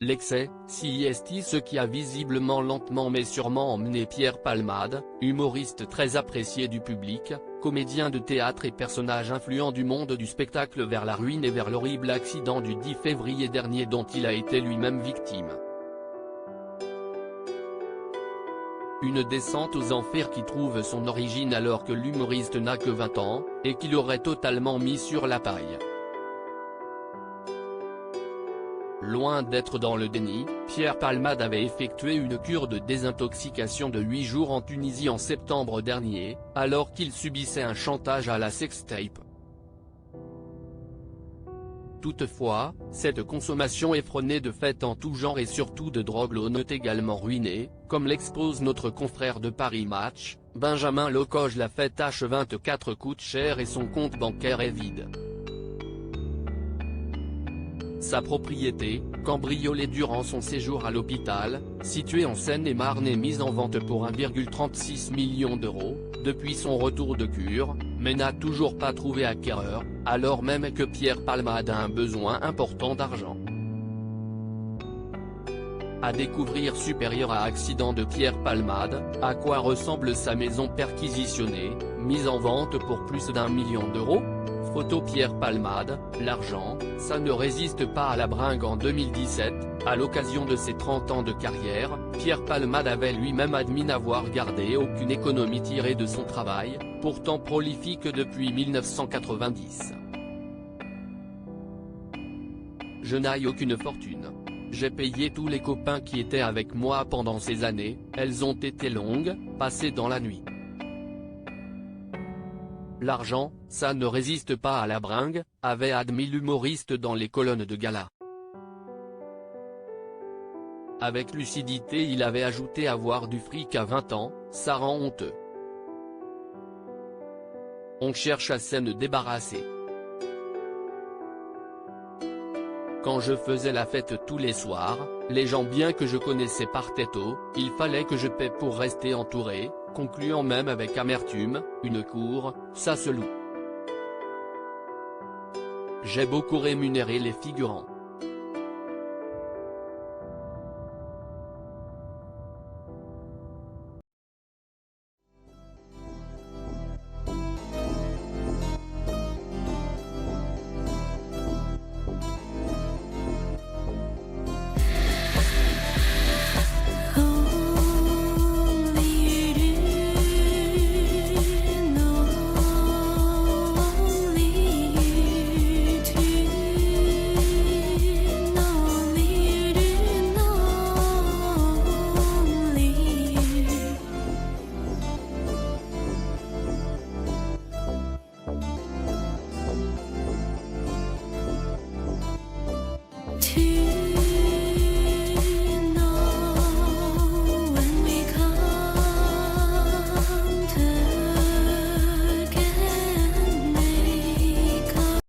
L'excès, si est ce qui a visiblement lentement mais sûrement emmené Pierre Palmade, humoriste très apprécié du public, comédien de théâtre et personnage influent du monde du spectacle vers la ruine et vers l'horrible accident du 10 février dernier dont il a été lui-même victime. Une descente aux enfers qui trouve son origine alors que l'humoriste n'a que 20 ans, et qui l'aurait totalement mis sur la paille. Loin d'être dans le déni, Pierre Palmade avait effectué une cure de désintoxication de 8 jours en Tunisie en septembre dernier, alors qu'il subissait un chantage à la sextape. Toutefois, cette consommation effrénée de fêtes en tout genre et surtout de drogue l'ont également ruiné, comme l'expose notre confrère de Paris Match, Benjamin Locoge. La fête H24 coûte cher et son compte bancaire est vide. Sa propriété, cambriolée durant son séjour à l'hôpital, située en Seine-et-Marne est mise en vente pour 1,36 million d'euros, depuis son retour de cure, mais n'a toujours pas trouvé acquéreur, alors même que Pierre Palmade a un besoin important d'argent. À découvrir supérieur à accident de Pierre Palmade, à quoi ressemble sa maison perquisitionnée, mise en vente pour plus d'1 million d'euros ? Photo Pierre Palmade, l'argent, ça ne résiste pas à la bringue. En 2017, à l'occasion de ses 30 ans de carrière, Pierre Palmade avait lui-même admis n'avoir gardé aucune économie tirée de son travail, pourtant prolifique depuis 1990. Je n'ai aucune fortune. J'ai payé tous les copains qui étaient avec moi pendant ces années, elles ont été longues, passées dans la nuit. L'argent, ça ne résiste pas à la bringue, avait admis l'humoriste dans les colonnes de gala. Avec lucidité il avait ajouté avoir du fric à 20 ans, ça rend honteux. On cherche à s'en débarrasser. Quand je faisais la fête tous les soirs, les gens bien que je connaissais partaient tôt, il fallait que je paie pour rester entouré, concluant même avec amertume, une cour, ça se loue. J'ai beaucoup rémunéré les figurants.